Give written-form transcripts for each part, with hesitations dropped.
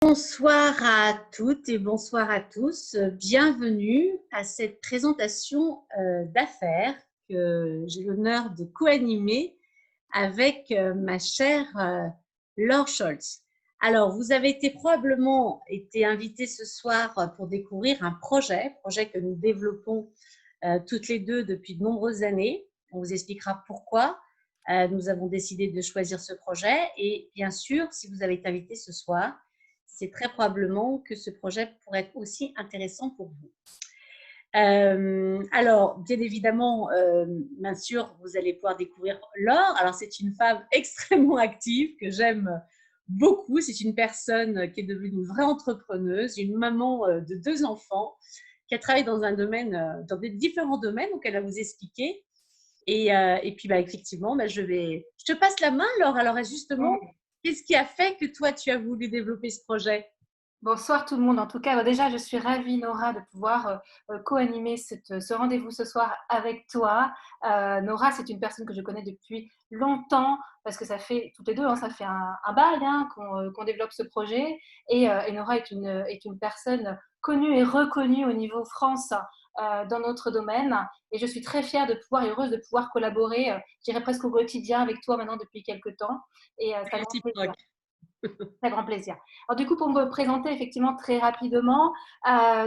Bonsoir à toutes et bonsoir à tous. Bienvenue à cette présentation d'affaires que j'ai l'honneur de co-animer avec ma chère Laure Scholz. Alors, vous avez probablement été invités ce soir pour découvrir un projet que nous développons toutes les deux depuis de nombreuses années. On vous expliquera pourquoi nous avons décidé de choisir ce projet. Et bien sûr, si vous avez été invité ce soir, c'est très probablement que ce projet pourrait être aussi intéressant pour vous. Alors, bien évidemment, bien sûr, vous allez pouvoir découvrir Laure. Alors, c'est une femme extrêmement active que j'aime beaucoup. C'est une personne qui est devenue une vraie entrepreneuse, une maman de 2 enfants, qui a travaillé dans un domaine, dans des différents domaines, donc elle va vous expliquer. Et puis, effectivement, je te passe la main, Laure. Alors, justement, qu'est-ce qui a fait que toi, tu as voulu développer ce projet? Bonsoir tout le monde. En tout cas, déjà, je suis ravie, Nora, de pouvoir co-animer ce rendez-vous ce soir avec toi. Nora, c'est une personne que je connais depuis longtemps, parce que ça fait, toutes les deux, hein, ça fait un bail qu'on développe ce projet. Et Nora est une personne connue et reconnue au niveau France dans notre domaine. Et je suis très fière de pouvoir, et heureuse de pouvoir collaborer, je dirais presque au quotidien avec toi maintenant depuis quelques temps. Et c'est un grand plaisir. Très grand plaisir. Alors du coup, pour me présenter effectivement très rapidement,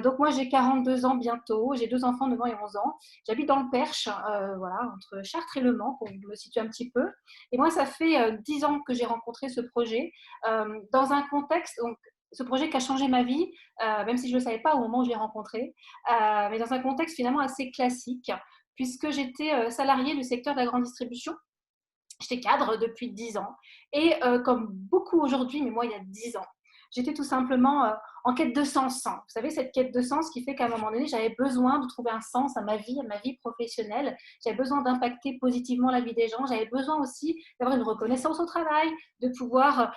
donc moi j'ai 42 ans bientôt, j'ai 2 enfants, 9 ans et 11 ans. J'habite dans le Perche, voilà, entre Chartres et Le Mans, pour me situer un petit peu. Et moi, ça fait 10 ans que j'ai rencontré ce projet dans un contexte, donc ce projet qui a changé ma vie, même si je ne le savais pas au moment où je l'ai rencontré, mais dans un contexte finalement assez classique, puisque j'étais salariée du secteur de la grande distribution. J'étais cadre depuis 10 ans. Et comme beaucoup aujourd'hui, mais moi il y a 10 ans, j'étais tout simplement en quête de sens. Vous savez, cette quête de sens qui fait qu'à un moment donné, j'avais besoin de trouver un sens à ma vie professionnelle. J'avais besoin d'impacter positivement la vie des gens. J'avais besoin aussi d'avoir une reconnaissance au travail, de pouvoir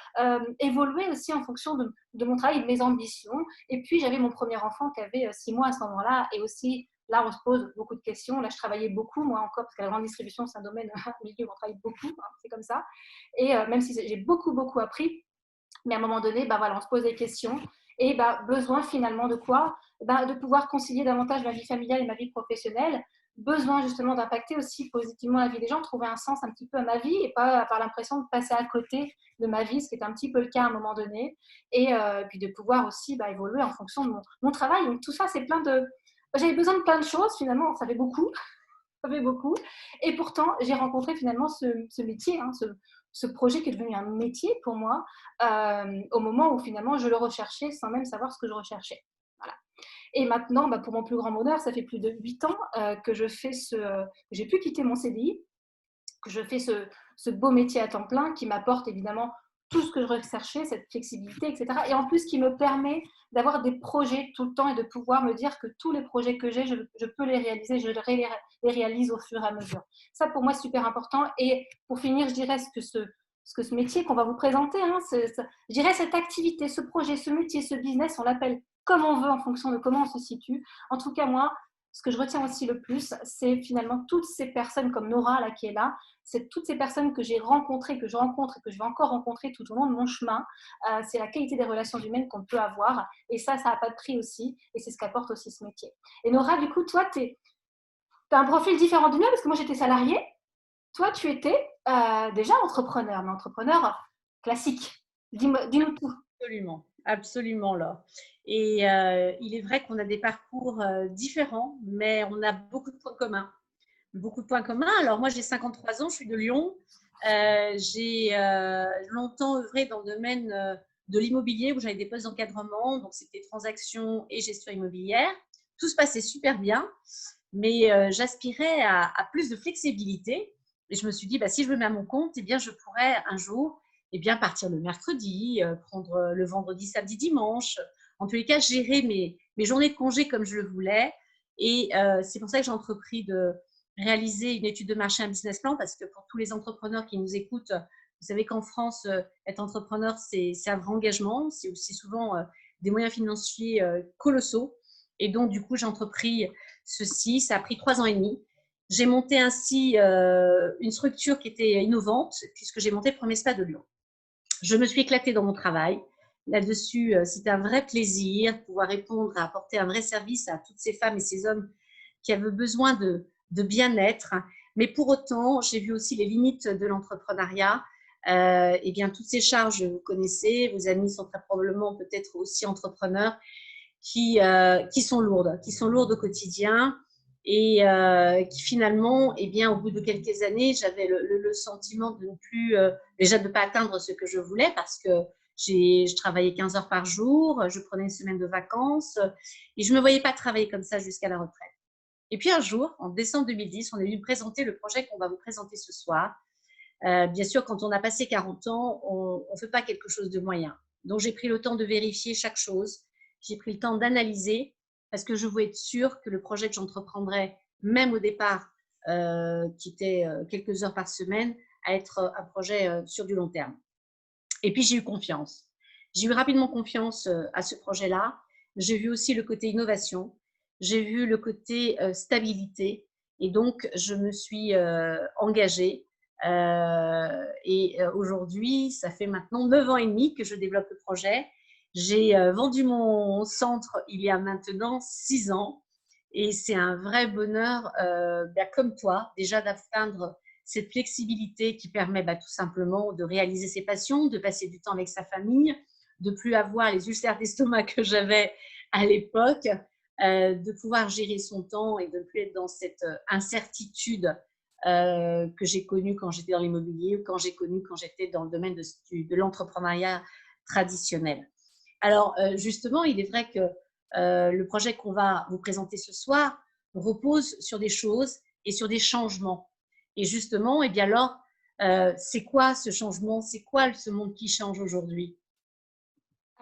évoluer aussi en fonction de mon travail et de mes ambitions. Et puis, j'avais mon premier enfant qui avait 6 mois à ce moment-là, et aussi là, on se pose beaucoup de questions. Là, je travaillais beaucoup, moi encore, parce que la grande distribution, c'est un domaine, un milieu où on travaille beaucoup, hein, c'est comme ça. Et même si j'ai beaucoup, beaucoup appris, mais à un moment donné, voilà, on se pose des questions. Et besoin finalement de quoi? De pouvoir concilier davantage ma vie familiale et ma vie professionnelle. Besoin justement d'impacter aussi positivement la vie des gens, trouver un sens un petit peu à ma vie et pas avoir l'impression de passer à côté de ma vie, ce qui est un petit peu le cas à un moment donné. Et puis de pouvoir aussi évoluer en fonction de mon travail. Donc tout ça, c'est plein de... J'avais besoin de plein de choses finalement, ça fait beaucoup. Ça fait beaucoup. Et pourtant, j'ai rencontré finalement ce métier, ce projet qui est devenu un métier pour moi, au moment où finalement je le recherchais sans même savoir ce que je recherchais. Voilà. Et maintenant, pour mon plus grand bonheur, ça fait plus de 8 ans que j'ai pu quitter mon CDI, que je fais ce beau métier à temps plein qui m'apporte évidemment tout ce que je recherchais, cette flexibilité, etc. Et en plus, qui me permet d'avoir des projets tout le temps et de pouvoir me dire que tous les projets que j'ai, je peux les réaliser, je les réalise au fur et à mesure. Ça, pour moi, c'est super important. Et pour finir, je dirais ce métier qu'on va vous présenter, je dirais cette activité, ce projet, ce métier, ce business, on l'appelle comme on veut en fonction de comment on se situe. En tout cas, moi, ce que je retiens aussi le plus, c'est finalement toutes ces personnes comme Nora, là, qui est là, c'est toutes ces personnes que j'ai rencontrées, que je rencontre et que je vais encore rencontrer tout au long de mon chemin. C'est la qualité des relations humaines qu'on peut avoir. Et ça n'a pas de prix aussi. Et c'est ce qu'apporte aussi ce métier. Et Nora, du coup, toi, tu as un profil différent du mien parce que moi, j'étais salariée. Toi, tu étais déjà entrepreneur, mais entrepreneur classique. Dis-nous tout. Absolument, absolument, Laure. Et il est vrai qu'on a des parcours différents, mais on a beaucoup de points communs. Beaucoup de points communs. Alors, moi, j'ai 53 ans, je suis de Lyon. J'ai longtemps œuvré dans le domaine de l'immobilier où j'avais des postes d'encadrement, donc c'était transactions et gestion immobilière. Tout se passait super bien, mais j'aspirais à plus de flexibilité. Et je me suis dit, si je me mets à mon compte, eh bien, je pourrais un jour partir le mercredi, prendre le vendredi, samedi, dimanche. En tous les cas, gérer mes journées de congé comme je le voulais. Et c'est pour ça que j'ai entrepris de réaliser une étude de marché, un business plan, parce que pour tous les entrepreneurs qui nous écoutent, vous savez qu'en France, être entrepreneur, c'est un vrai engagement. C'est aussi souvent des moyens financiers colossaux. Et donc, du coup, j'ai entrepris ceci. Ça a pris 3 ans et demi. J'ai monté ainsi une structure qui était innovante, puisque j'ai monté le premier spa de Lyon. Je me suis éclatée dans mon travail. là-dessus. C'est un vrai plaisir de pouvoir répondre, à apporter un vrai service à toutes ces femmes et ces hommes qui avaient besoin de bien-être. Mais pour autant, j'ai vu aussi les limites de l'entrepreneuriat. Et bien, toutes ces charges, vous connaissez, vos amis sont très probablement peut-être aussi entrepreneurs, qui sont lourdes au quotidien et qui finalement, eh bien, au bout de quelques années, j'avais le sentiment de ne plus, déjà de ne pas atteindre ce que je voulais parce que je travaillais 15 heures par jour, je prenais une semaine de vacances et je ne me voyais pas travailler comme ça jusqu'à la retraite. Et puis un jour, en décembre 2010, on est venu me présenter le projet qu'on va vous présenter ce soir. Bien sûr, quand on a passé 40 ans, on ne fait pas quelque chose de moyen. Donc, j'ai pris le temps de vérifier chaque chose. J'ai pris le temps d'analyser parce que je voulais être sûre que le projet que j'entreprendrais, même au départ, qui était quelques heures par semaine, à être un projet sur du long terme. Et puis, j'ai eu confiance. J'ai eu rapidement confiance à ce projet-là. J'ai vu aussi le côté innovation. J'ai vu le côté stabilité. Et donc, je me suis engagée. Et aujourd'hui, ça fait maintenant 9 ans et demi que je développe le projet. J'ai vendu mon centre il y a maintenant 6 ans. Et c'est un vrai bonheur, comme toi, déjà d'atteindre cette flexibilité qui permet tout simplement de réaliser ses passions, de passer du temps avec sa famille, de plus avoir les ulcères d'estomac que j'avais à l'époque, de pouvoir gérer son temps et de ne plus être dans cette incertitude que j'ai connue quand j'étais dans l'immobilier ou quand j'ai connue quand j'étais dans le domaine de l'entrepreneuriat traditionnel. Alors, justement, il est vrai que le projet qu'on va vous présenter ce soir repose sur des choses et sur des changements. Et justement, eh bien alors, c'est quoi ce changement? C'est quoi ce monde qui change aujourd'hui?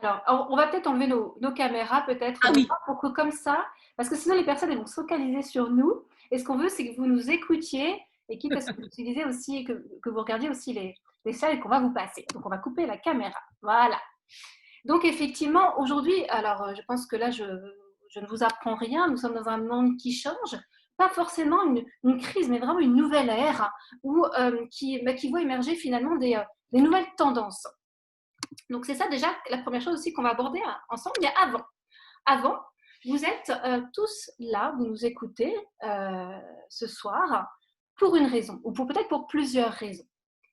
Alors, on va peut-être enlever nos caméras, peut-être, Ah oui, pour que comme ça, parce que sinon les personnes elles vont se focaliser sur nous. Et ce qu'on veut, c'est que vous nous écoutiez et quitte à ce que vous utilisez aussi, que vous regardiez aussi les slides qu'on va vous passer. Donc, on va couper la caméra. Voilà. Donc, effectivement, aujourd'hui, alors je pense que là, je ne vous apprends rien. Nous sommes dans un monde qui change. Pas forcément une crise, mais vraiment une nouvelle ère où, qui voit émerger finalement des nouvelles tendances. Donc, c'est ça déjà la première chose aussi qu'on va aborder ensemble. Mais avant, vous êtes tous là, vous nous écoutez ce soir pour une raison, ou peut-être pour plusieurs raisons.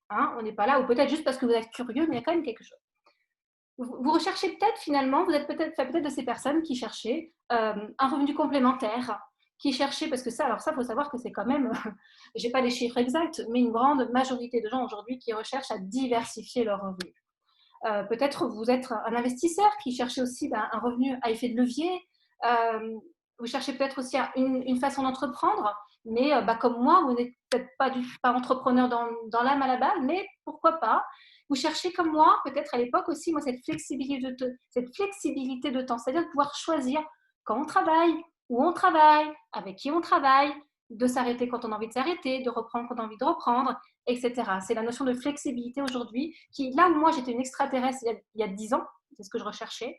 Hein, on n'est pas là, ou peut-être juste parce que vous êtes curieux, mais il y a quand même quelque chose. Vous recherchez peut-être finalement, vous êtes peut-être de ces personnes qui cherchaient un revenu complémentaire, qui cherchaient, parce que ça, alors ça, il faut savoir que c'est quand même, je n'ai pas les chiffres exacts, mais une grande majorité de gens aujourd'hui qui recherchent à diversifier leurs revenus. Peut-être vous êtes un investisseur qui cherchez aussi un revenu à effet de levier. Vous cherchez peut-être aussi une façon d'entreprendre, mais comme moi, vous n'êtes peut-être pas entrepreneur dans l'âme à la base, mais pourquoi pas. Vous cherchez comme moi, peut-être à l'époque aussi, moi, cette flexibilité de temps, c'est-à-dire de pouvoir choisir quand on travaille, où on travaille, avec qui on travaille, de s'arrêter quand on a envie de s'arrêter, de reprendre quand on a envie de reprendre, etc. C'est la notion de flexibilité aujourd'hui qui, là où moi j'étais une extraterrestre il y a 10 ans, c'est ce que je recherchais,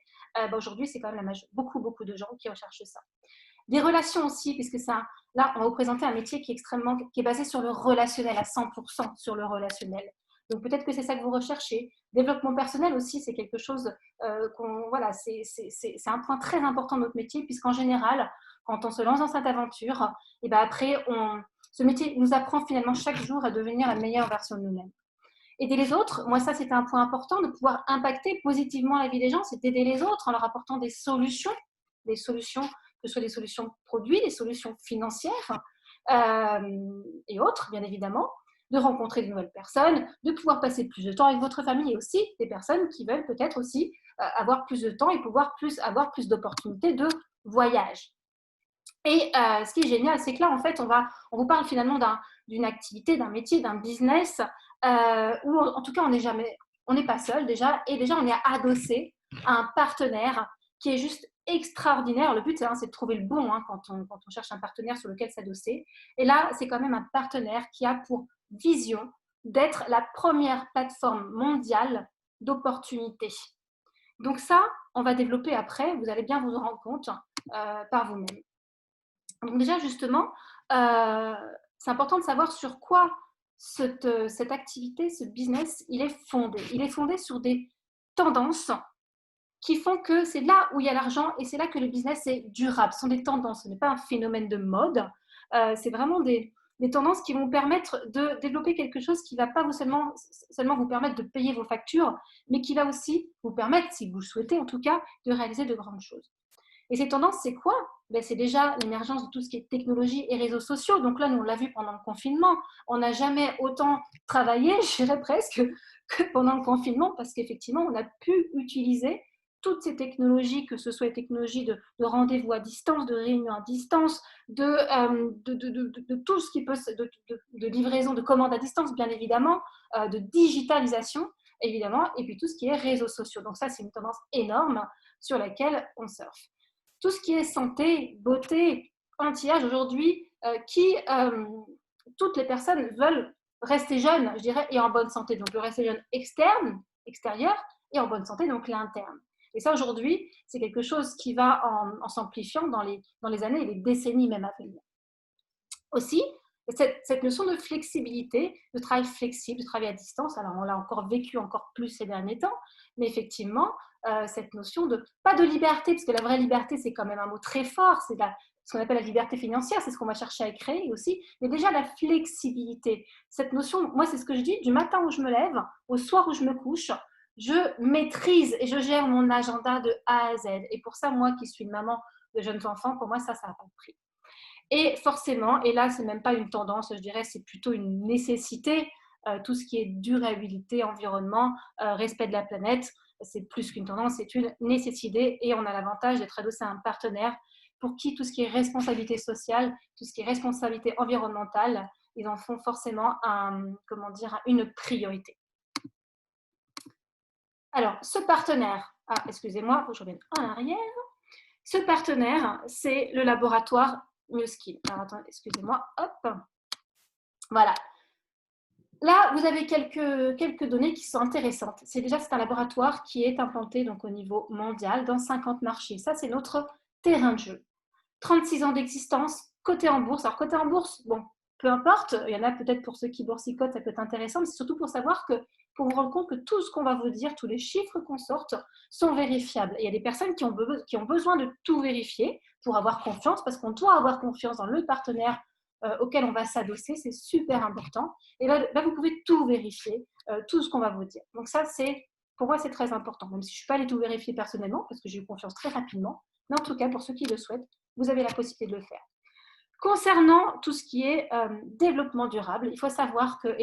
aujourd'hui c'est quand même beaucoup de gens qui recherchent ça. Des relations aussi, puisque ça, là on va vous présenter un métier qui est basé sur le relationnel, à 100% sur le relationnel. Donc peut-être que c'est ça que vous recherchez. Développement personnel aussi, c'est quelque chose voilà, c'est un point très important de notre métier, puisqu'en général, quand on se lance dans cette aventure, et ben après, ce métier nous apprend finalement chaque jour à devenir la meilleure version de nous-mêmes. Aider les autres, moi ça c'était un point important, de pouvoir impacter positivement la vie des gens, c'est d'aider les autres en leur apportant des solutions, que ce soit des solutions produits, des solutions financières et autres, bien évidemment, de rencontrer de nouvelles personnes, de pouvoir passer plus de temps avec votre famille et aussi des personnes qui veulent peut-être aussi avoir plus de temps et pouvoir avoir plus d'opportunités de voyage. Et ce qui est génial, c'est que là, en fait, on vous parle finalement d'une activité, d'un métier, d'un business où, en tout cas, on n'est pas seul déjà, et déjà, on est adossé à un partenaire qui est juste extraordinaire. Le but, c'est de trouver le bon quand on cherche un partenaire sur lequel s'adosser. Et là, c'est quand même un partenaire qui a pour vision d'être la première plateforme mondiale d'opportunités. Donc ça, on va développer après, vous allez bien vous en rendre compte par vous-même. Donc déjà, justement, c'est important de savoir sur quoi cette activité, ce business, il est fondé. Il est fondé sur des tendances qui font que c'est là où il y a l'argent et c'est là que le business est durable. Ce sont des tendances, ce n'est pas un phénomène de mode. C'est vraiment des tendances qui vont permettre de développer quelque chose qui ne va pas seulement vous permettre de payer vos factures, mais qui va aussi vous permettre, si vous le souhaitez en tout cas, de réaliser de grandes choses. Et ces tendances, c'est quoi? C'est déjà l'émergence de tout ce qui est technologie et réseaux sociaux. Donc là, nous, on l'a vu pendant le confinement. On n'a jamais autant travaillé, je dirais presque, que pendant le confinement, parce qu'effectivement, on a pu utiliser toutes ces technologies, que ce soit les technologies de rendez-vous à distance, de réunions à distance, de tout ce qui peut, de livraison, de commandes à distance, bien évidemment, de digitalisation, évidemment, et puis tout ce qui est réseaux sociaux. Donc ça, c'est une tendance énorme sur laquelle on surfe. Tout ce qui est santé, beauté, anti-âge aujourd'hui, toutes les personnes veulent rester jeunes, je dirais, et en bonne santé. Donc le rester jeune externe, extérieur, et en bonne santé, donc l'interne. Et ça, aujourd'hui, c'est quelque chose qui va en s'amplifiant dans les années et les décennies même à venir. Aussi, cette notion de flexibilité, de travail flexible, de travail à distance, alors on l'a encore vécu encore plus ces derniers temps, mais effectivement, cette notion de, pas de liberté, parce que la vraie liberté, c'est quand même un mot très fort, c'est ce qu'on appelle la liberté financière, c'est ce qu'on va chercher à créer aussi, mais déjà la flexibilité. Cette notion, moi c'est ce que je dis, du matin où je me lève, au soir où je me couche, je maîtrise et je gère mon agenda de A à Z. Et pour ça, moi qui suis une maman de jeunes enfants, pour moi, ça n'a pas de prix. Et forcément, et là, ce n'est même pas une tendance, je dirais, c'est plutôt une nécessité, tout ce qui est durabilité, environnement, respect de la planète, c'est plus qu'une tendance, c'est une nécessité et on a l'avantage d'être adossé à un partenaire pour qui tout ce qui est responsabilité sociale, tout ce qui est responsabilité environnementale, ils en font forcément une priorité. Alors, ce partenaire, excusez-moi, il faut que je revienne en arrière. Ce partenaire, c'est le laboratoire New Skin. Alors, attendez, excusez-moi, hop. Voilà. Là, vous avez quelques données qui sont intéressantes. C'est un laboratoire qui est implanté donc, au niveau mondial dans 50 marchés. Ça, c'est notre terrain de jeu. 36 ans d'existence, coté en bourse. Alors, coté en bourse, bon, peu importe, il y en a peut-être pour ceux qui boursicotent, ça peut être intéressant, mais c'est surtout pour savoir pour vous rendre compte que tout ce qu'on va vous dire, tous les chiffres qu'on sorte, sont vérifiables. Et il y a des personnes qui ont besoin de tout vérifier pour avoir confiance, parce qu'on doit avoir confiance dans le partenaire auquel on va s'adosser, c'est super important. Et là, vous pouvez tout vérifier, tout ce qu'on va vous dire. Donc ça, pour moi, c'est très important, même si je ne suis pas allée tout vérifier personnellement, parce que j'ai eu confiance très rapidement. Mais en tout cas, pour ceux qui le souhaitent, vous avez la possibilité de le faire. Concernant tout ce qui est développement durable, il faut savoir que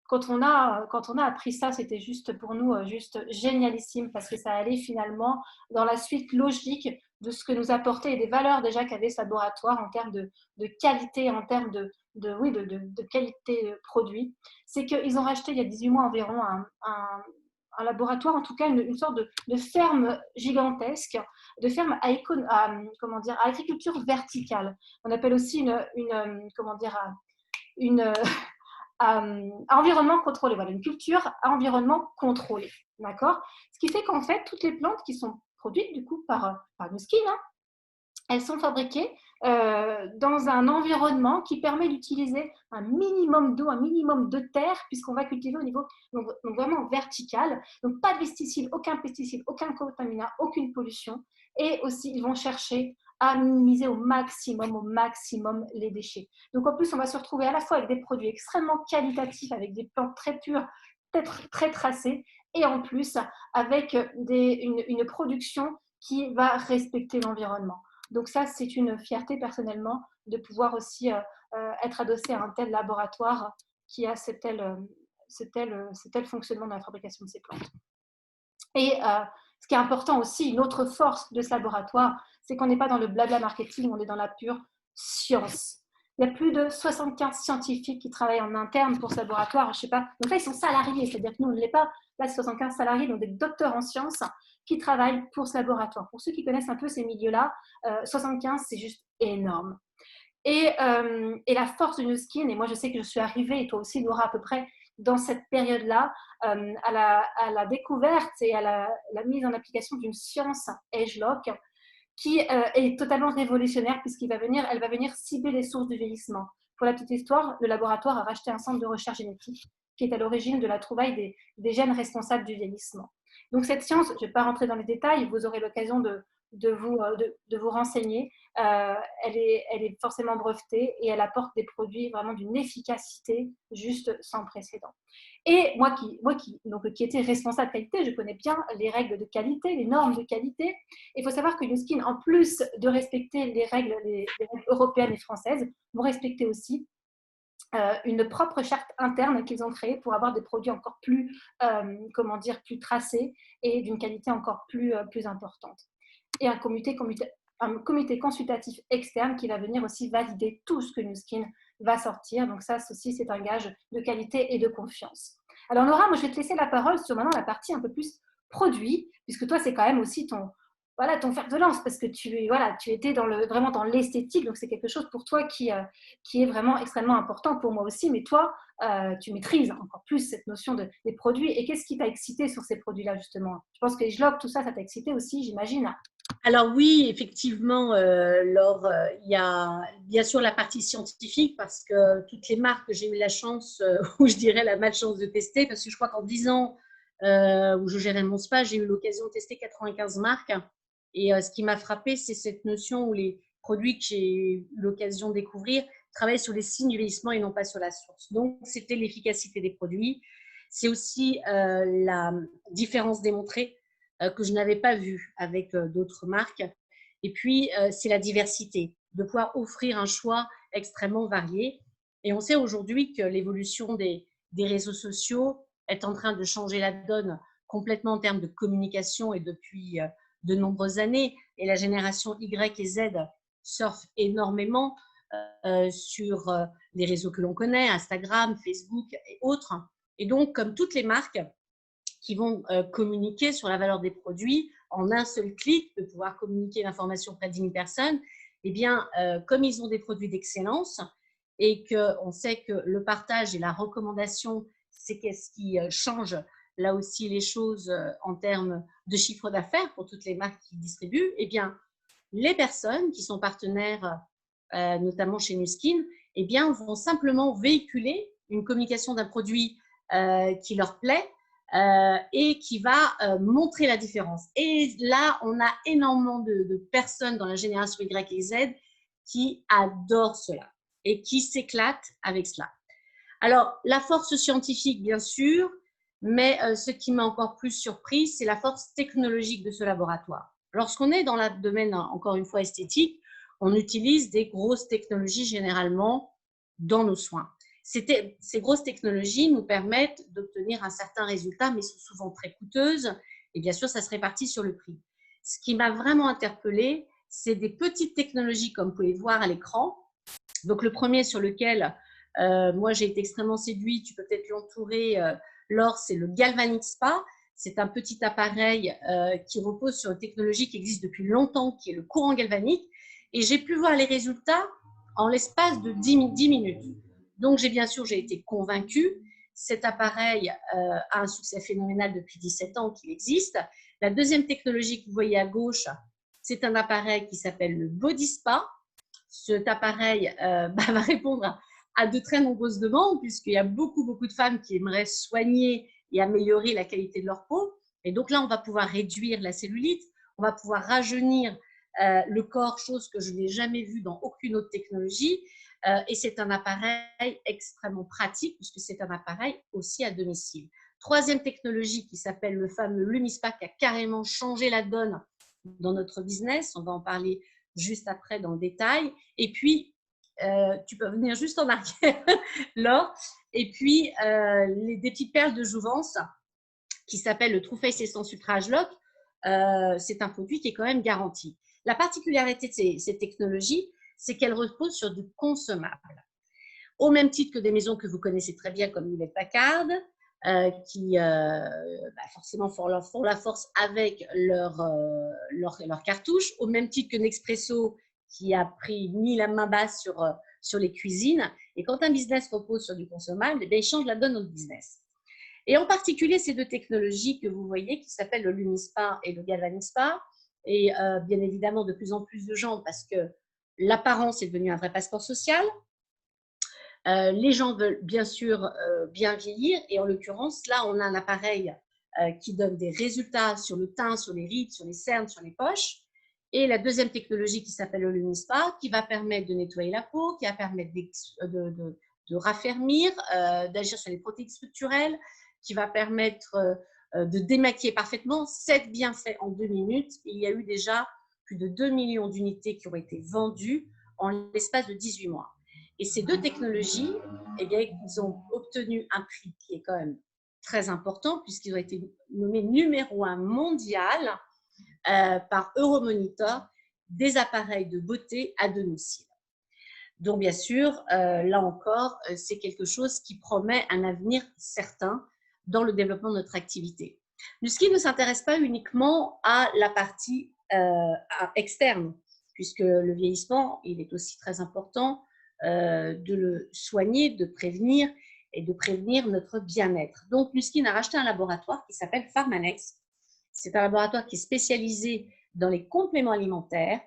quand on a appris ça, c'était juste pour nous juste génialissime parce que ça allait finalement dans la suite logique de ce que nous apportait et des valeurs déjà qu'avait ce laboratoire en termes de qualité, en termes de qualité produit. C'est qu'ils ont racheté il y a 18 mois environ un laboratoire, en tout cas une sorte de ferme gigantesque, de ferme à agriculture verticale. On appelle aussi environnement contrôlé. Voilà, une culture à environnement contrôlé. D'accord? Ce qui fait qu'en fait, toutes les plantes qui sont produites du coup par New Skin, elles sont fabriquées dans un environnement qui permet d'utiliser un minimum d'eau, un minimum de terre, puisqu'on va cultiver au niveau donc vraiment vertical. Donc pas de pesticides, aucun pesticide, aucun contaminant, aucune pollution. Et aussi, ils vont chercher à minimiser au maximum les déchets. Donc en plus, on va se retrouver à la fois avec des produits extrêmement qualitatifs, avec des plantes très pures, peut-être très tracées, et en plus avec une production qui va respecter l'environnement. Donc ça, c'est une fierté personnellement de pouvoir aussi être adossé à un tel laboratoire qui a ce tel fonctionnement dans la fabrication de ces plantes. Et ce qui est important aussi, une autre force de ce laboratoire, c'est qu'on n'est pas dans le blabla marketing, on est dans la pure science. Il y a plus de 75 scientifiques qui travaillent en interne pour ce laboratoire. Je sais pas. Donc là, ils sont salariés, c'est-à-dire que nous, on ne l'est pas. Là, c'est 75 salariés, donc des docteurs en sciences qui travaillent pour ce laboratoire. Pour ceux qui connaissent un peu ces milieux-là, 75, c'est juste énorme. Et la force de New Skin, et moi, je sais que je suis arrivée, et toi aussi, Laura, à peu près dans cette période-là, à la découverte et à la mise en application d'une science AgeLock qui est totalement révolutionnaire puisqu'elle va venir cibler les sources du vieillissement. Pour la petite histoire, le laboratoire a racheté un centre de recherche génétique qui est à l'origine de la trouvaille des gènes responsables du vieillissement. Donc cette science, je ne vais pas rentrer dans les détails, vous aurez l'occasion de vous renseigner. Elle est forcément brevetée et elle apporte des produits vraiment d'une efficacité juste sans précédent. Et moi qui étais responsable qualité, je connais bien les règles de qualité, les normes de qualité. Il faut savoir que Nu Skin, en plus de respecter les règles européennes et françaises, vont respecter aussi une propre charte interne qu'ils ont créée pour avoir des produits encore plus, plus tracés et d'une qualité encore plus importante. Et un comité consultatif externe qui va venir aussi valider tout ce que Nu Skin va sortir. Donc ça aussi, c'est un gage de qualité et de confiance. Alors Laura, moi je vais te laisser la parole sur maintenant la partie un peu plus produit, puisque toi c'est quand même aussi ton fer de lance, parce que tu étais vraiment dans l'esthétique, donc c'est quelque chose pour toi qui est vraiment extrêmement important pour moi aussi, mais toi, tu maîtrises encore plus cette notion des produits. Et qu'est-ce qui t'a excité sur ces produits-là, justement? Je pense que les Jlog, tout ça, ça t'a excité aussi, j'imagine. Alors oui, effectivement, Laure, il y a bien sûr la partie scientifique parce que toutes les marques que j'ai eu la chance, ou je dirais la malchance de tester, parce que je crois qu'en 10 ans où je gérais mon spa, j'ai eu l'occasion de tester 95 marques. Et ce qui m'a frappé, c'est cette notion où les produits que j'ai eu l'occasion de découvrir travaillent sur les signes du vieillissement et non pas sur la source. Donc, c'était l'efficacité des produits. C'est aussi la différence démontrée que je n'avais pas vue avec d'autres marques. Et puis, c'est la diversité, de pouvoir offrir un choix extrêmement varié. Et on sait aujourd'hui que l'évolution des réseaux sociaux est en train de changer la donne complètement en termes de communication et depuis de nombreuses années. Et la génération Y et Z surfe énormément sur les réseaux que l'on connaît, Instagram, Facebook et autres. Et donc, comme toutes les marques qui vont communiquer sur la valeur des produits en un seul clic, de pouvoir communiquer l'information auprès de 10 000 personnes, eh bien, comme ils ont des produits d'excellence et qu'on sait que le partage et la recommandation, c'est qu'est-ce qui change là aussi les choses en termes de chiffre d'affaires pour toutes les marques qui distribuent, eh bien, les personnes qui sont partenaires, notamment chez Nu Skin, eh bien, vont simplement véhiculer une communication d'un produit qui leur plaît et qui va montrer la différence. Et là, on a énormément de personnes dans la génération Y et Z qui adorent cela et qui s'éclatent avec cela. Alors, la force scientifique, bien sûr, mais ce qui m'a encore plus surpris, c'est la force technologique de ce laboratoire. Lorsqu'on est dans le domaine, encore une fois, esthétique, on utilise des grosses technologies généralement dans nos soins. Ces grosses technologies nous permettent d'obtenir un certain résultat, mais sont souvent très coûteuses. Et bien sûr, ça se répartit sur le prix. Ce qui m'a vraiment interpellée, c'est des petites technologies, comme vous pouvez voir à l'écran. Donc, le premier sur lequel moi, j'ai été extrêmement séduite, tu peux peut-être l'entourer, Laure, c'est le Galvanic Spa. C'est un petit appareil qui repose sur une technologie qui existe depuis longtemps, qui est le courant galvanique. Et j'ai pu voir les résultats en l'espace de 10 minutes. Donc, j'ai été convaincue. Cet appareil a un succès phénoménal depuis 17 ans qu'il existe. La deuxième technologie que vous voyez à gauche, c'est un appareil qui s'appelle le Body Spa. Cet appareil va répondre à de très nombreuses demandes, puisqu'il y a beaucoup de femmes qui aimeraient soigner et améliorer la qualité de leur peau. Et donc là, on va pouvoir réduire la cellulite, on va pouvoir rajeunir le corps, chose que je n'ai jamais vue dans aucune autre technologie. Et c'est un appareil extrêmement pratique, puisque c'est un appareil aussi à domicile. Troisième technologie qui s'appelle le fameux Lumispa, qui a carrément changé la donne dans notre business. On va en parler juste après dans le détail. Et puis, tu peux venir juste en arrière, Laure. Et puis, des petites perles de jouvence qui s'appellent le True Face Essence Ultra Age Lock. C'est un produit qui est quand même garanti. La particularité de ces technologies, c'est qu'elles reposent sur du consommable. Au même titre que des maisons que vous connaissez très bien, comme Hewlett Packard, qui forcément font la force avec leur cartouche, au même titre que Nespresso qui a mis la main basse sur les cuisines. Et quand un business repose sur du consommable, il change la donne au business. Et en particulier, ces deux technologies que vous voyez, qui s'appellent le Lumispa et le Galvanic Spa, et bien évidemment de plus en plus de gens, parce que l'apparence est devenue un vrai passeport social. Les gens veulent bien sûr bien vieillir, et en l'occurrence, là, on a un appareil qui donne des résultats sur le teint, sur les rides, sur les cernes, sur les poches. Et la deuxième technologie qui s'appelle le Lumispa, qui va permettre de nettoyer la peau, qui va permettre de raffermir, d'agir sur les protéines structurelles, qui va permettre de démaquiller parfaitement. 7 bienfaits en 2 minutes. Il y a eu déjà plus de 2 millions d'unités qui ont été vendues en l'espace de 18 mois. Et ces deux technologies, eh bien, ils ont obtenu un prix qui est quand même très important puisqu'ils ont été nommés numéro 1 mondial par Euromonitor des appareils de beauté à domicile. Donc, bien sûr, là encore, c'est quelque chose qui promet un avenir certain dans le développement de notre activité. Nu-Skin ne s'intéresse pas uniquement à la partie externe, puisque le vieillissement, il est aussi très important de le soigner, de prévenir et de prévenir notre bien-être. Donc, Nu-Skin a racheté un laboratoire qui s'appelle Pharmanex. C'est un laboratoire qui est spécialisé dans les compléments alimentaires,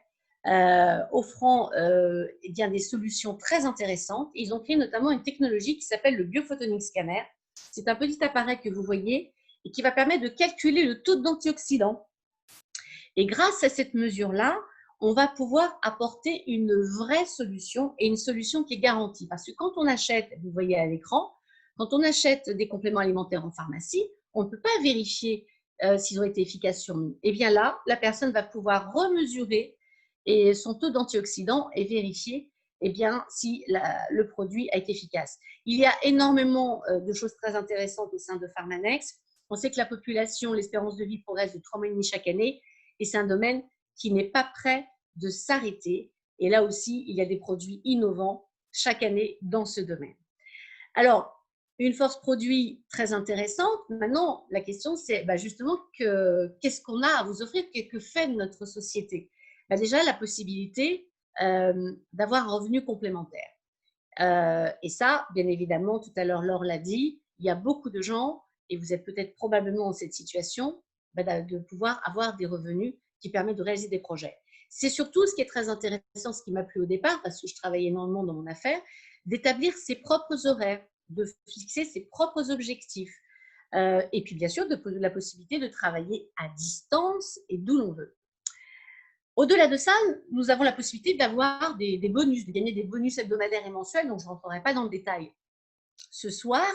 offrant eh bien, des solutions très intéressantes. Ils ont créé notamment une technologie qui s'appelle le Biophotonic Scanner. C'est un petit appareil que vous voyez et qui va permettre de calculer le taux d'antioxydants. Et grâce à cette mesure-là, on va pouvoir apporter une vraie solution et une solution qui est garantie. Parce que quand on achète, vous voyez à l'écran, quand on achète des compléments alimentaires en pharmacie, on ne peut pas vérifier s'ils ont été efficaces sur nous. Et bien là, la personne va pouvoir remesurer et son taux d'antioxydants et vérifier eh bien, si le produit a été efficace. Il y a énormément de choses très intéressantes au sein de Pharmanex. On sait que la population, l'espérance de vie progresse de 3 mois et demi chaque année et c'est un domaine qui n'est pas prêt de s'arrêter. Et là aussi, il y a des produits innovants chaque année dans ce domaine. Alors, une force produit très intéressante. Maintenant, la question, c'est justement qu'est-ce qu'on a à vous offrir, que fait notre société? Déjà, la possibilité d'avoir un revenu complémentaire. Et ça, bien évidemment, tout à l'heure, Laure l'a dit, il y a beaucoup de gens, et vous êtes peut-être probablement dans cette situation, de pouvoir avoir des revenus qui permettent de réaliser des projets. C'est surtout ce qui est très intéressant, ce qui m'a plu au départ, parce que je travaille énormément dans mon affaire, d'établir ses propres horaires, de fixer ses propres objectifs. Et puis, bien sûr, de la possibilité de travailler à distance et d'où l'on veut. Au-delà de ça, nous avons la possibilité d'avoir des bonus, de gagner des bonus hebdomadaires et mensuels, donc je ne rentrerai pas dans le détail ce soir.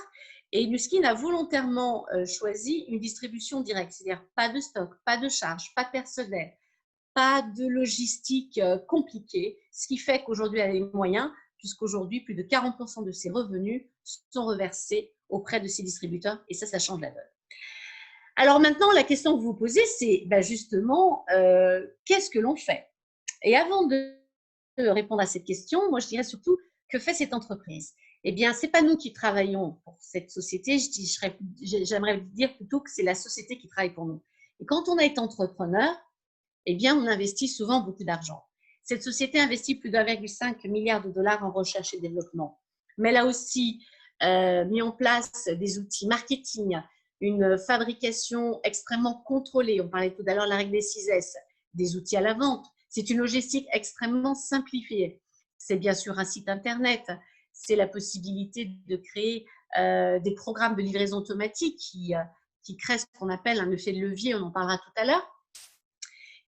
Et Nu-Skin a volontairement choisi une distribution directe, c'est-à-dire pas de stock, pas de charges, pas de personnel, pas de logistique compliquée, ce qui fait qu'aujourd'hui, elle a les moyens, puisqu'aujourd'hui, plus de 40% de ses revenus sont reversés auprès de ses distributeurs, et ça change la donne. Alors maintenant, la question que vous vous posez, c'est justement, qu'est-ce que l'on fait? Et avant de répondre à cette question, moi, je dirais surtout, que fait cette entreprise? Eh bien, ce n'est pas nous qui travaillons pour cette société, j'aimerais dire plutôt que c'est la société qui travaille pour nous. Et quand on est entrepreneur, eh bien, on investit souvent beaucoup d'argent. Cette société investit plus d'1,5 milliard de dollars en recherche et développement. Mais elle a aussi mis en place des outils marketing, une fabrication extrêmement contrôlée. On parlait tout à l'heure de la règle des 6S, des outils à la vente. C'est une logistique extrêmement simplifiée. C'est bien sûr un site internet. C'est la possibilité de créer des programmes de livraison automatique qui créent ce qu'on appelle un effet de levier. On en parlera tout à l'heure.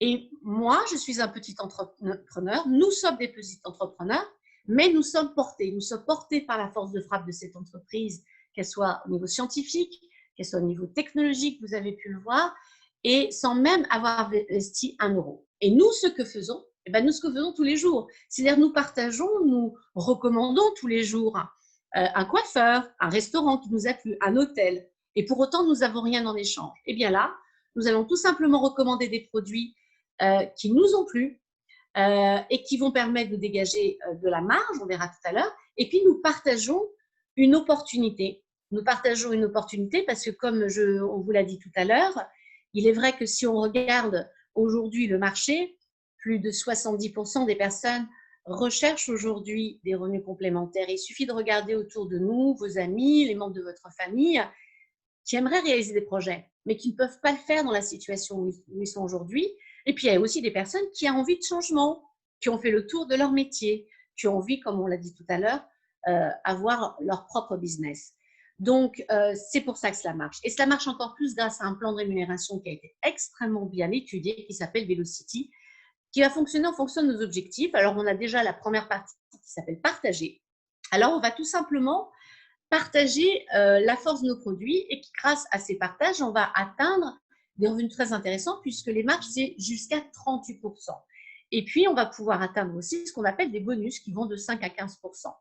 Et moi, je suis un petit entrepreneur. Nous sommes des petits entrepreneurs, mais nous sommes portés. Nous sommes portés par la force de frappe de cette entreprise, qu'elle soit au niveau scientifique, qu'elle soit au niveau technologique, vous avez pu le voir, et sans même avoir investi 1 euro. Et nous, ce que faisons, nous, ce que faisons tous les jours, c'est-à-dire nous partageons, nous recommandons tous les jours un coiffeur, un restaurant qui nous a plu, un hôtel, et pour autant, nous n'avons rien en échange. Et bien là, nous allons tout simplement recommander des produits qui nous ont plu et qui vont permettre de dégager de la marge, on verra tout à l'heure. Et puis, nous partageons une opportunité. Nous partageons une opportunité parce que, comme on vous l'a dit tout à l'heure, il est vrai que si on regarde aujourd'hui le marché, plus de 70% des personnes recherchent aujourd'hui des revenus complémentaires. Il suffit de regarder autour de nous, vos amis, les membres de votre famille, qui aimeraient réaliser des projets, mais qui ne peuvent pas le faire dans la situation où ils sont aujourd'hui. Et puis, il y a aussi des personnes qui ont envie de changement, qui ont fait le tour de leur métier, qui ont envie, comme on l'a dit tout à l'heure, avoir leur propre business. Donc, c'est pour ça que cela marche. Et cela marche encore plus grâce à un plan de rémunération qui a été extrêmement bien étudié, qui s'appelle Velocity, qui va fonctionner en fonction de nos objectifs. Alors, on a déjà la première partie qui s'appelle partager. Alors, on va tout simplement partager la force de nos produits et grâce à ces partages, on va atteindre des revenus très intéressants puisque les marges, c'est jusqu'à 38%. Et puis, on va pouvoir atteindre aussi ce qu'on appelle des bonus qui vont de 5 à 15%.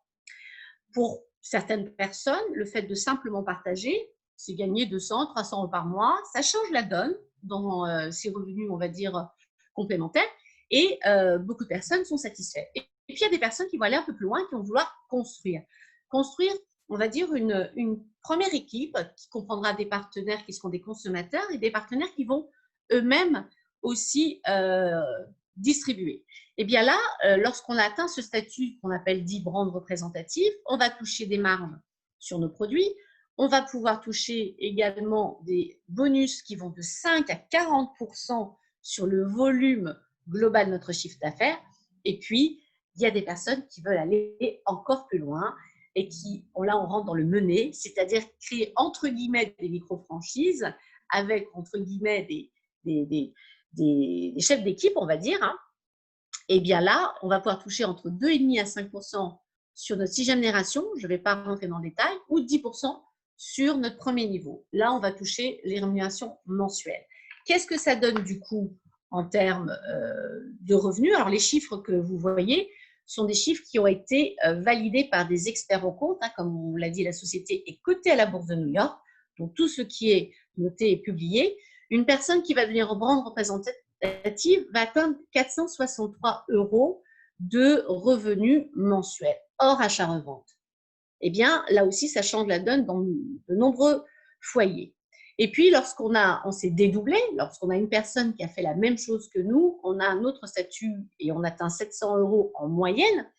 Pour certaines personnes, le fait de simplement partager, c'est gagner 200, 300 euros par mois. Ça change la donne dans ces revenus, on va dire, complémentaires. Et beaucoup de personnes sont satisfaites. Et puis, il y a des personnes qui vont aller un peu plus loin, qui vont vouloir construire. Construire, on va dire, une première équipe qui comprendra des partenaires qui seront des consommateurs et des partenaires qui vont eux-mêmes aussi distribuer. Et bien là, lorsqu'on a atteint ce statut qu'on appelle dit brand représentatif, on va toucher des marges sur nos produits. On va pouvoir toucher également des bonus qui vont de 5 à 40% sur le volume global de notre chiffre d'affaires. Et puis, il y a des personnes qui veulent aller encore plus loin et qui, là, on rentre dans le mené, c'est-à-dire créer entre guillemets des micro-franchises avec entre guillemets des chefs d'équipe, on va dire. Et bien là, on va pouvoir toucher entre 2,5 à 5% sur notre 6e génération, je ne vais pas rentrer dans le détail, ou 10% sur notre premier niveau. Là, on va toucher les rémunérations mensuelles. Qu'est-ce que ça donne du coup en termes de revenus? Alors, les chiffres que vous voyez sont des chiffres qui ont été validés par des experts au compte. Comme on l'a dit, la société est cotée à la Bourse de New York. Donc, tout ce qui est noté est publié. Une personne qui va devenir brand représentative va atteindre 463 € de revenus mensuels, hors achat-revente. Eh bien, là aussi, ça change la donne dans de nombreux foyers. Et puis, on s'est dédoublé, lorsqu'on a une personne qui a fait la même chose que nous, on a un autre statut et on atteint 700 € en moyenne.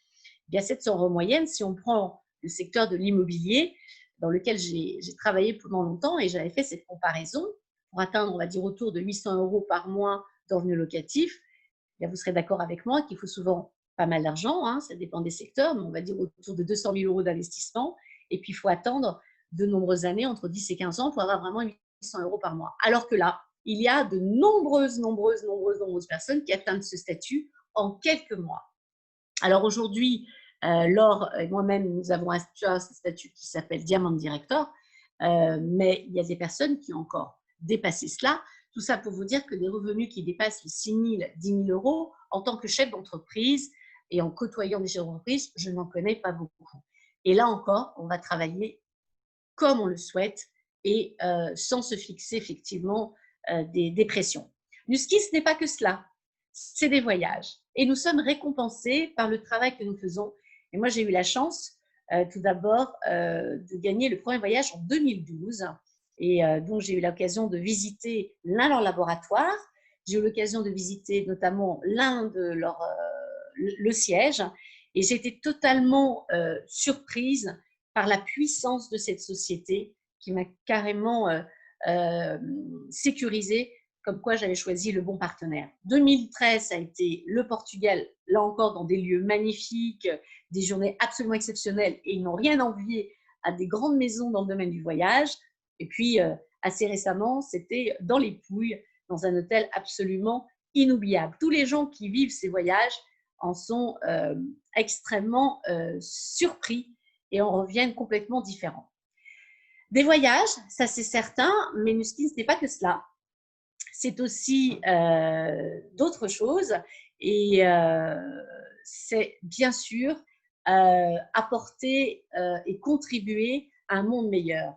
Eh bien, 700 € en moyenne, si on prend le secteur de l'immobilier, dans lequel j'ai travaillé pendant longtemps et j'avais fait cette comparaison, pour atteindre, on va dire, autour de 800 € par mois de revenus locatifs, eh bien, vous serez d'accord avec moi qu'il faut souvent pas mal d'argent, ça dépend des secteurs, mais on va dire autour de 200 000 € d'investissement. Et puis, il faut attendre de nombreuses années, entre 10 et 15 ans, pour avoir vraiment 800 € par mois. Alors que là, il y a de nombreuses personnes qui atteignent ce statut en quelques mois. Alors aujourd'hui, Laure et moi-même, nous avons un statut qui s'appelle Diamant Director, mais il y a des personnes qui ont encore dépassé cela. Tout ça pour vous dire que des revenus qui dépassent les 6 000, 10 000 € en tant que chef d'entreprise et en côtoyant des chefs d'entreprise, je n'en connais pas beaucoup. Et là encore, on va travailler comme on le souhaite et sans se fixer effectivement des pressions. Nuski, ce n'est pas que cela, c'est des voyages. Et nous sommes récompensés par le travail que nous faisons. Et moi, j'ai eu la chance, tout d'abord, de gagner le premier voyage en 2012. Et donc, j'ai eu l'occasion de visiter l'un de leurs laboratoires. J'ai eu l'occasion de visiter notamment le siège. Et j'ai été totalement surprise par la puissance de cette société qui m'a carrément sécurisée, comme quoi j'avais choisi le bon partenaire. 2013, ça a été le Portugal, là encore dans des lieux magnifiques, des journées absolument exceptionnelles, et ils n'ont rien envié à des grandes maisons dans le domaine du voyage. Et puis, assez récemment, c'était dans les Pouilles, dans un hôtel absolument inoubliable. Tous les gens qui vivent ces voyages en sont extrêmement surpris et en reviennent complètement différents. Des voyages, ça c'est certain, mais Nuski, ce n'est pas que cela. C'est aussi d'autres choses et c'est bien sûr apporter et contribuer à un monde meilleur.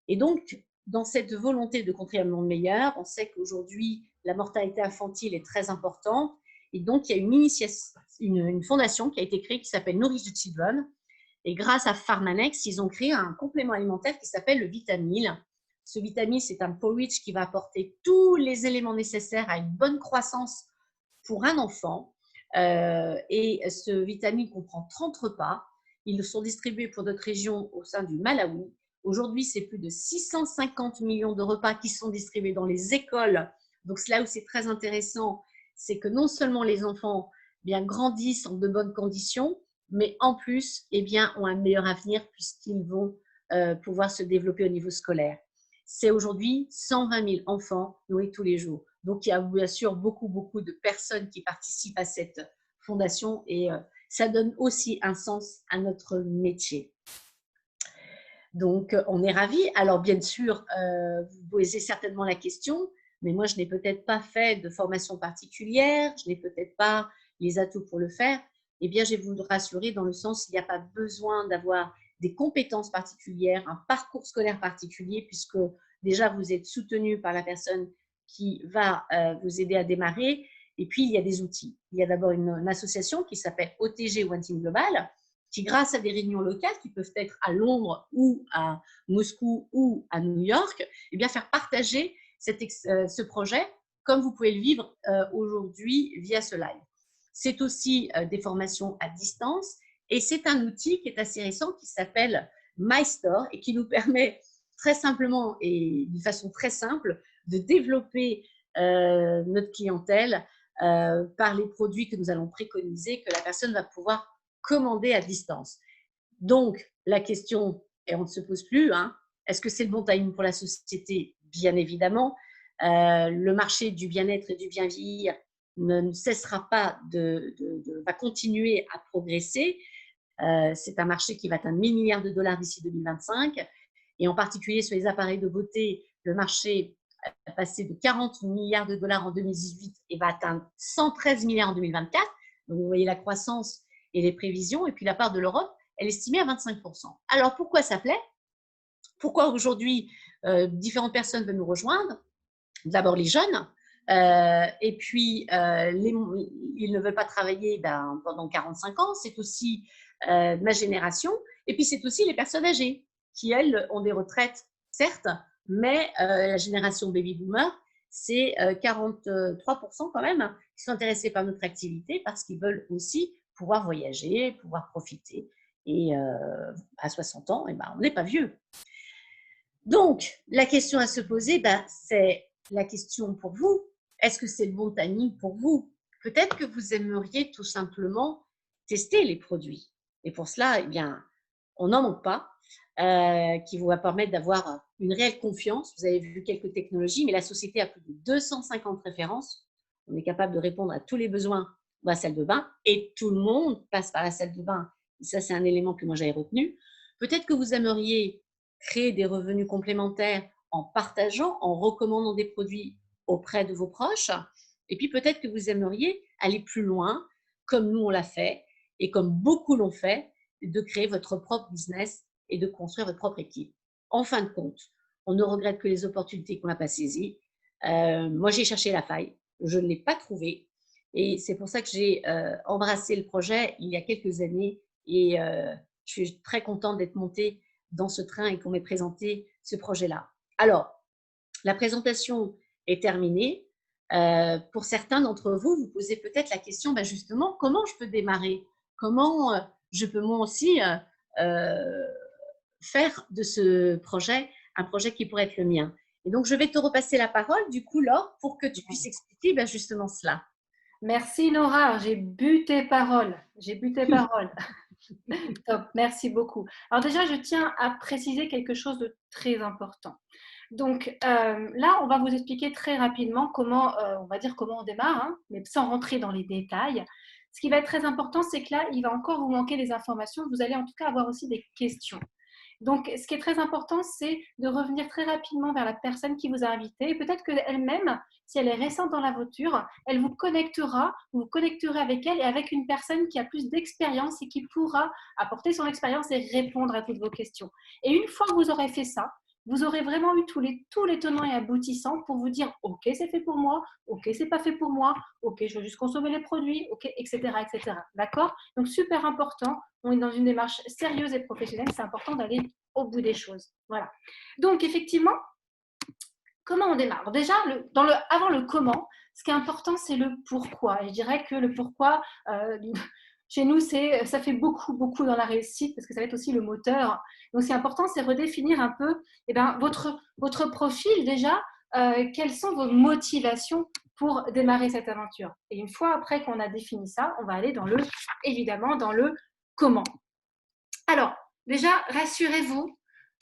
Et donc, dans cette volonté de contribuer à un monde meilleur, on sait qu'aujourd'hui, la mortalité infantile est très importante. Et donc, il y a une fondation qui a été créée qui s'appelle Nourish the Children. Et grâce à Pharmanex, ils ont créé un complément alimentaire qui s'appelle le Vitamil. Ce Vitamil, c'est un porridge qui va apporter tous les éléments nécessaires à une bonne croissance pour un enfant. Et ce Vitamil comprend 30 repas. Ils sont distribués pour d'autres régions au sein du Malawi. Aujourd'hui, c'est plus de 650 millions de repas qui sont distribués dans les écoles. Donc, c'est là où c'est très intéressant, c'est que non seulement les enfants grandissent en de bonnes conditions, mais en plus ont un meilleur avenir puisqu'ils vont pouvoir se développer au niveau scolaire. C'est aujourd'hui 120 000 enfants nourris tous les jours. Donc, il y a bien sûr beaucoup, beaucoup de personnes qui participent à cette fondation et ça donne aussi un sens à notre métier. Donc, on est ravis. Alors, bien sûr, vous posez certainement la question, mais moi, je n'ai peut-être pas fait de formation particulière, je n'ai peut-être pas les atouts pour le faire. Eh bien, je vais vous rassurer dans le sens qu'il n'y a pas besoin d'avoir des compétences particulières, un parcours scolaire particulier, puisque déjà, vous êtes soutenu par la personne qui va vous aider à démarrer. Et puis, il y a des outils. Il y a d'abord une association qui s'appelle OTG One Team Global, qui, grâce à des réunions locales qui peuvent être à Londres ou à Moscou ou à New York, eh bien faire partager ce projet comme vous pouvez le vivre aujourd'hui via ce live. C'est aussi des formations à distance et c'est un outil qui est assez récent qui s'appelle MyStore et qui nous permet très simplement et d'une façon très simple de développer notre clientèle par les produits que nous allons préconiser, que la personne va pouvoir commander à distance. Donc, la question, et on ne se pose plus, hein, est-ce que c'est le bon timing pour la société? Bien évidemment. Le marché du bien-être et du bien vieillir ne cessera pas va continuer à progresser. C'est un marché qui va atteindre 1 000 milliards de dollars d'ici 2025. Et en particulier sur les appareils de beauté, le marché est passé de 40 milliards de dollars en 2018 et va atteindre 113 milliards en 2024. Donc, vous voyez la croissance et les prévisions. Et puis, la part de l'Europe, elle est estimée à 25%. Alors, pourquoi ça plaît? Pourquoi aujourd'hui, différentes personnes veulent nous rejoindre? D'abord, les jeunes. Et puis, ils ne veulent pas travailler pendant 45 ans. C'est aussi ma génération. Et puis, c'est aussi les personnes âgées qui, elles, ont des retraites, certes, mais la génération baby boomer, c'est 43% quand même qui sont intéressés par notre activité parce qu'ils veulent aussi pouvoir voyager, pouvoir profiter. Et à 60 ans, on n'est pas vieux. Donc, la question à se poser, c'est la question pour vous. Est-ce que c'est le bon timing pour vous? Peut-être que vous aimeriez tout simplement tester les produits. Et pour cela, on n'en manque pas, qui vous va permettre d'avoir une réelle confiance. Vous avez vu quelques technologies, mais la société a plus de 250 références. On est capable de répondre à tous les besoins dans la salle de bain et tout le monde passe par la salle de bain. Et ça, c'est un élément que moi, j'avais retenu. Peut-être que vous aimeriez créer des revenus complémentaires en partageant, en recommandant des produits auprès de vos proches. Et puis peut-être que vous aimeriez aller plus loin, comme nous on l'a fait, et comme beaucoup l'ont fait, de créer votre propre business et de construire votre propre équipe. En fin de compte, on ne regrette que les opportunités qu'on n'a pas saisies. Moi, j'ai cherché la faille, je ne l'ai pas trouvée. Et c'est pour ça que j'ai embrassé le projet il y a quelques années et je suis très contente d'être montée dans ce train et qu'on m'ait présenté ce projet-là. Alors, la présentation est terminée. Pour certains d'entre vous, vous posez peut-être la question, justement, comment je peux démarrer? Comment je peux moi aussi faire de ce projet un projet qui pourrait être le mien? Et donc, je vais te repasser la parole, du coup, Laure, pour que tu puisses expliquer justement cela. Merci Nora, j'ai bu tes paroles. J'ai bu tes paroles. Top, merci beaucoup. Alors déjà, je tiens à préciser quelque chose de très important. Donc là, on va vous expliquer très rapidement comment, on va dire comment on démarre, hein, mais sans rentrer dans les détails. Ce qui va être très important, c'est que là, il va encore vous manquer des informations. Vous allez en tout cas avoir aussi des questions. Donc, ce qui est très important, c'est de revenir très rapidement vers la personne qui vous a invité. Et peut-être qu'elle-même, si elle est récente dans l'aventure, elle vous connectera, vous vous connecterez avec elle et avec une personne qui a plus d'expérience et qui pourra apporter son expérience et répondre à toutes vos questions. Et une fois que vous aurez fait ça, vous aurez vraiment eu tous les tenants et aboutissants pour vous dire « Ok, c'est fait pour moi. Ok, c'est pas fait pour moi. Ok, je veux juste consommer les produits. Ok, etc. etc. » D'accord? Donc, super important. On est dans une démarche sérieuse et professionnelle. C'est important d'aller au bout des choses. Voilà. Donc, effectivement, comment on démarre? Déjà, avant le comment, ce qui est important, c'est le pourquoi. Et je dirais que le pourquoi, chez nous, ça fait beaucoup, beaucoup dans la réussite parce que ça va être aussi le moteur. Donc, ce qui est important, c'est redéfinir un peu votre profil déjà. Quelles sont vos motivations pour démarrer cette aventure? Et une fois après qu'on a défini ça, on va aller évidemment dans le comment. Alors, déjà, rassurez-vous,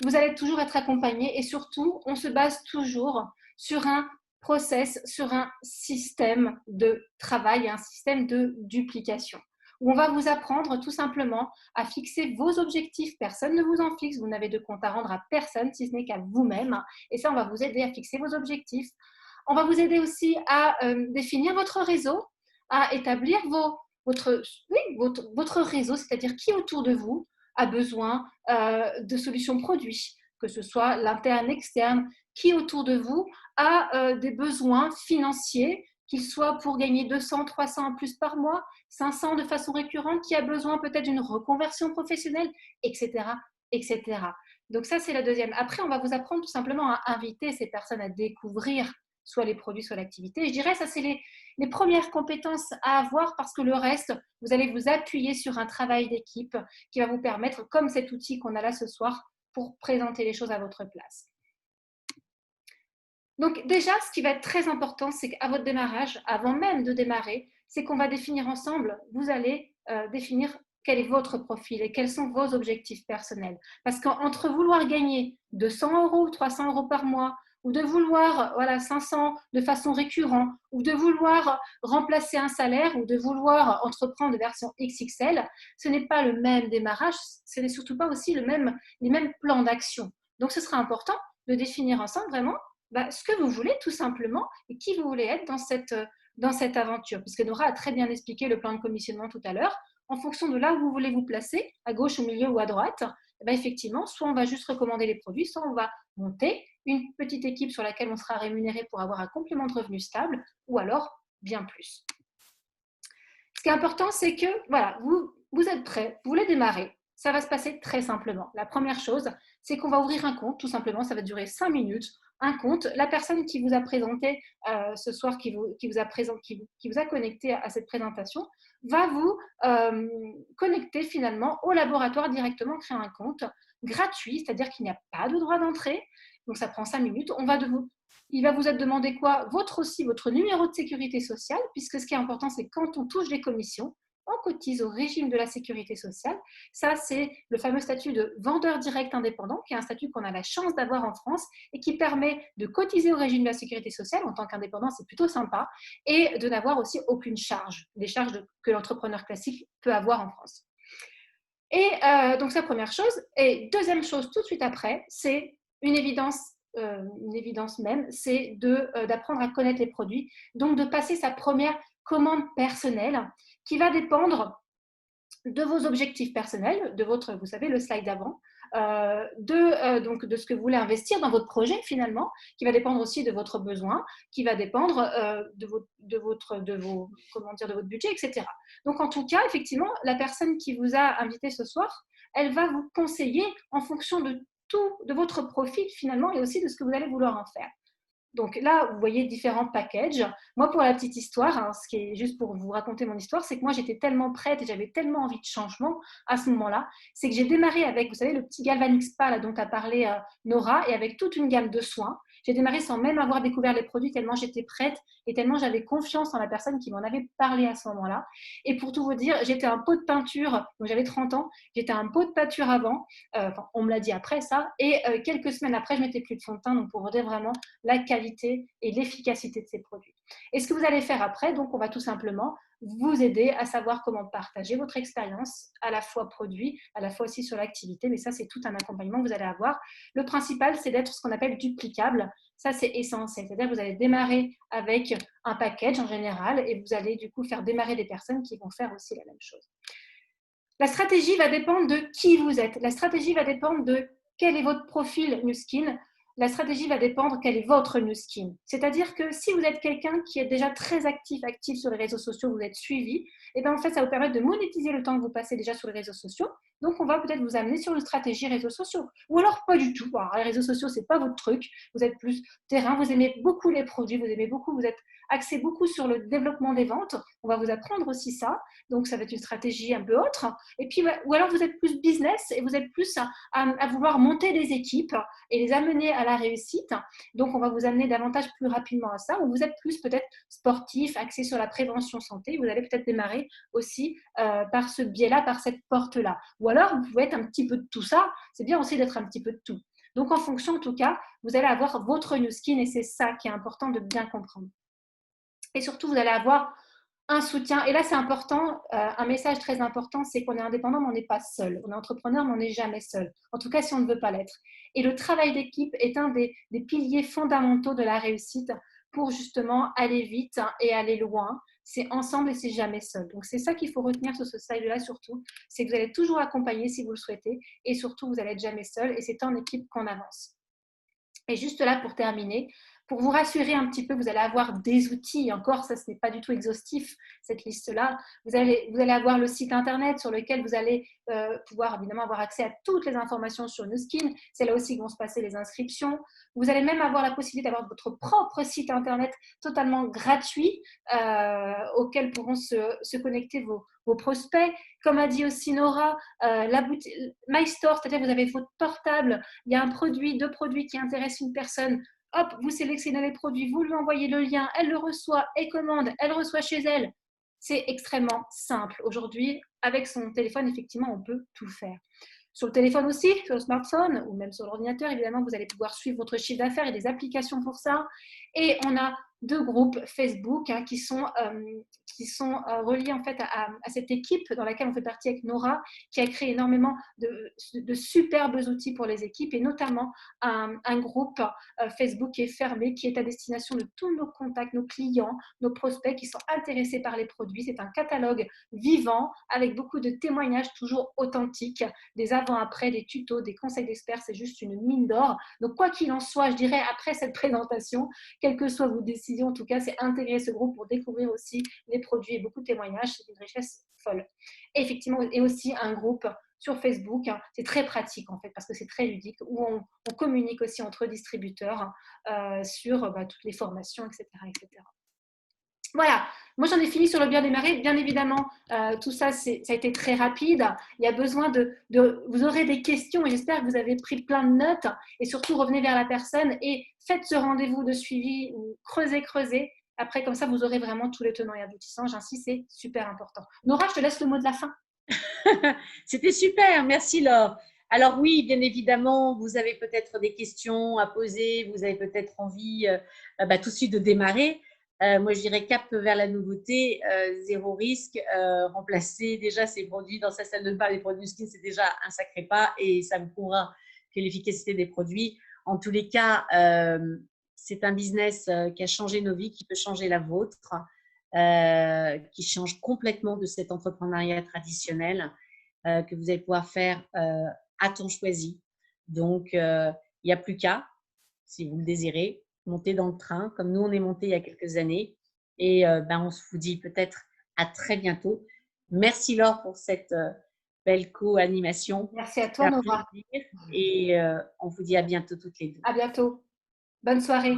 vous allez toujours être accompagné et surtout, on se base toujours sur un process, sur un système de travail, un système de duplication, où on va vous apprendre tout simplement à fixer vos objectifs. Personne ne vous en fixe, vous n'avez de compte à rendre à personne, si ce n'est qu'à vous-même. Et ça, on va vous aider à fixer vos objectifs. On va vous aider aussi à définir votre réseau, à établir votre réseau, c'est-à-dire qui autour de vous a besoin de solutions produits, que ce soit l'interne, externe, qui autour de vous a des besoins financiers, qu'ils soient pour gagner 200, 300 en plus par mois, 500 de façon récurrente, qui a besoin peut-être d'une reconversion professionnelle, etc., etc. Donc ça, c'est la deuxième. Après, on va vous apprendre tout simplement à inviter ces personnes à découvrir soit les produits, soit l'activité. Je dirais, ça, c'est les premières compétences à avoir parce que le reste, vous allez vous appuyer sur un travail d'équipe qui va vous permettre, comme cet outil qu'on a là ce soir, pour présenter les choses à votre place. Donc déjà, ce qui va être très important, c'est qu'à votre démarrage, avant même de démarrer, c'est qu'on va définir ensemble, vous allez définir quel est votre profil et quels sont vos objectifs personnels. Parce qu'entre vouloir gagner 200 euros, 300 euros par mois, ou de vouloir 500 de façon récurrente, ou de vouloir remplacer un salaire, ou de vouloir entreprendre de version XXL, ce n'est pas le même démarrage, ce n'est surtout pas aussi les mêmes plans d'action. Donc ce sera important de définir ensemble vraiment ce que vous voulez tout simplement et qui vous voulez être dans cette aventure. Puisque Nora a très bien expliqué le plan de commissionnement tout à l'heure. En fonction de là où vous voulez vous placer, à gauche, au milieu ou à droite, effectivement, soit on va juste recommander les produits, soit on va monter une petite équipe sur laquelle on sera rémunéré pour avoir un complément de revenu stable, ou alors bien plus. Ce qui est important, c'est que voilà, vous êtes prêts, vous voulez démarrer. Ça va se passer très simplement. La première chose, c'est qu'on va ouvrir un compte, tout simplement, ça va durer 5 minutes. Un compte, la personne qui vous a présenté ce soir, qui vous a connecté à cette présentation, va vous connecter finalement au laboratoire directement, créer un compte gratuit, c'est-à-dire qu'il n'y a pas de droit d'entrée. Donc ça prend 5 minutes. Il va vous être demandé quoi? Votre numéro de sécurité sociale, puisque ce qui est important, c'est quand on touche des commissions, on cotise au régime de la sécurité sociale. Ça, c'est le fameux statut de vendeur direct indépendant, qui est un statut qu'on a la chance d'avoir en France et qui permet de cotiser au régime de la sécurité sociale. En tant qu'indépendant, c'est plutôt sympa. Et de n'avoir aussi aucune charge, des charges que l'entrepreneur classique peut avoir en France. Et donc, c'est la première chose. Et deuxième chose, tout de suite après, c'est une évidence même, c'est d'apprendre à connaître les produits, donc de passer sa première commande personnelle qui va dépendre de vos objectifs personnels, de votre, vous savez, le slide d'avant, donc de ce que vous voulez investir dans votre projet finalement, qui va dépendre aussi de votre besoin, qui va dépendre de votre budget, etc. Donc en tout cas, effectivement, la personne qui vous a invité ce soir, elle va vous conseiller en fonction de votre profil finalement et aussi de ce que vous allez vouloir en faire. Donc là, vous voyez différents packages. Moi, pour la petite histoire, ce qui est juste pour vous raconter mon histoire, c'est que moi, j'étais tellement prête et j'avais tellement envie de changement à ce moment-là, c'est que j'ai démarré avec, vous savez, le petit Galvanix Spa là, dont a parlé Nora, et avec toute une gamme de soins. J'ai démarré sans même avoir découvert les produits, tellement j'étais prête et tellement j'avais confiance en la personne qui m'en avait parlé à ce moment-là. Et pour tout vous dire, j'étais un pot de peinture, donc j'avais 30 ans, j'étais un pot de peinture avant, on me l'a dit après ça, et quelques semaines après, je mettais plus de fond de teint, donc pour vous dire vraiment la qualité et l'efficacité de ces produits. Et ce que vous allez faire après, donc on va tout simplement vous aider à savoir comment partager votre expérience, à la fois produit, à la fois aussi sur l'activité, mais ça c'est tout un accompagnement que vous allez avoir. Le principal, c'est d'être ce qu'on appelle duplicable. Ça c'est essentiel, c'est-à-dire que vous allez démarrer avec un package en général et vous allez du coup faire démarrer des personnes qui vont faire aussi la même chose. La stratégie va dépendre de qui vous êtes. La stratégie va dépendre de quel est votre profil Nu Skin. La stratégie va dépendre quel est votre Nu Skin. C'est-à-dire que si vous êtes quelqu'un qui est déjà très actif sur les réseaux sociaux, vous êtes suivi, et bien en fait, ça va vous permettre de monétiser le temps que vous passez déjà sur les réseaux sociaux. Donc, on va peut-être vous amener sur une stratégie réseaux sociaux. Ou alors, pas du tout. Alors, les réseaux sociaux, ce n'est pas votre truc. Vous êtes plus terrain, vous aimez beaucoup les produits, vous êtes axé beaucoup sur le développement des ventes. On va vous apprendre aussi ça. Donc, ça va être une stratégie un peu autre. Et puis, ou alors, vous êtes plus business et vous êtes plus à vouloir monter des équipes et les amener à la réussite. Donc, on va vous amener davantage plus rapidement à ça. Ou vous êtes plus peut-être sportif, axé sur la prévention santé. Vous allez peut-être démarrer aussi par ce biais-là, par cette porte-là. Ou alors, vous pouvez être un petit peu de tout ça. C'est bien aussi d'être un petit peu de tout. Donc, en fonction, en tout cas, vous allez avoir votre New Skin et c'est ça qui est important de bien comprendre. Et surtout, vous allez avoir un soutien. Et là, c'est important, un message très important, c'est qu'on est indépendant, mais on n'est pas seul. On est entrepreneur, mais on n'est jamais seul. En tout cas, si on ne veut pas l'être. Et le travail d'équipe est un des piliers fondamentaux de la réussite pour justement aller vite et aller loin. C'est ensemble et c'est jamais seul. Donc, c'est ça qu'il faut retenir sur ce slide-là surtout. C'est que vous allez être toujours accompagné si vous le souhaitez. Et surtout, vous allez être jamais seul. Et c'est en équipe qu'on avance. Et juste là, pour terminer, pour vous rassurer un petit peu, vous allez avoir des outils. Encore, ça, ce n'est pas du tout exhaustif, cette liste-là. Vous allez avoir le site internet sur lequel vous allez pouvoir évidemment avoir accès à toutes les informations sur Nu Skin. C'est là aussi que vont se passer les inscriptions. Vous allez même avoir la possibilité d'avoir votre propre site internet totalement gratuit auquel pourront se connecter vos prospects. Comme a dit aussi Nora, la boutique My Store, c'est-à-dire vous avez votre portable, il y a un produit, deux produits qui intéressent une personne. Hop, vous sélectionnez les produits, vous lui envoyez le lien, elle le reçoit et commande, elle reçoit chez elle. C'est extrêmement simple. Aujourd'hui, avec son téléphone, effectivement, on peut tout faire. Sur le téléphone aussi, sur le smartphone ou même sur l'ordinateur, évidemment, vous allez pouvoir suivre votre chiffre d'affaires et des applications pour ça. Et on a 2 groupes Facebook qui sont reliés en fait à cette équipe dans laquelle on fait partie avec Nora, qui a créé énormément de superbes outils pour les équipes et notamment un groupe Facebook qui est fermé, qui est à destination de tous nos contacts, nos clients, nos prospects qui sont intéressés par les produits. C'est un catalogue vivant avec beaucoup de témoignages toujours authentiques, des avant-après, des tutos, des conseils d'experts. C'est juste une mine d'or. Donc, quoi qu'il en soit, je dirais après cette présentation, quelles que soient vos décisions, en tout cas, c'est intégrer ce groupe pour découvrir aussi les produits et beaucoup de témoignages. C'est une richesse folle. Et effectivement, et aussi un groupe sur Facebook. C'est très pratique en fait parce que c'est très ludique où on communique aussi entre distributeurs sur toutes les formations, etc., etc. Voilà, moi j'en ai fini sur le bien démarrer. Bien évidemment, tout ça, ça a été très rapide. Il y a besoin vous aurez des questions et j'espère que vous avez pris plein de notes et surtout revenez vers la personne et faites ce rendez-vous de suivi ou creusez. Après, comme ça, vous aurez vraiment tous les tenants et aboutissants. J'insiste, c'est super important. Nora, je te laisse le mot de la fin. C'était super, merci Laure. Alors oui, bien évidemment, vous avez peut-être des questions à poser, vous avez peut-être envie tout de suite de démarrer. Moi, je dirais cap vers la nouveauté, zéro risque, remplacer déjà ces produits dans sa salle de bain, les produits skin, c'est déjà un sacré pas et ça vous prouvera que l'efficacité des produits. En tous les cas, c'est un business qui a changé nos vies, qui peut changer la vôtre. Qui change complètement de cet entrepreneuriat traditionnel que vous allez pouvoir faire à ton choisi. Donc, il n'y a plus qu'à, si vous le désirez, monter dans le train, comme nous, on est monté il y a quelques années. Et on se vous dit peut-être à très bientôt. Merci Laure pour cette belle co-animation. Merci à toi, Nora. Et on vous dit à bientôt toutes les deux. À bientôt. Bonne soirée.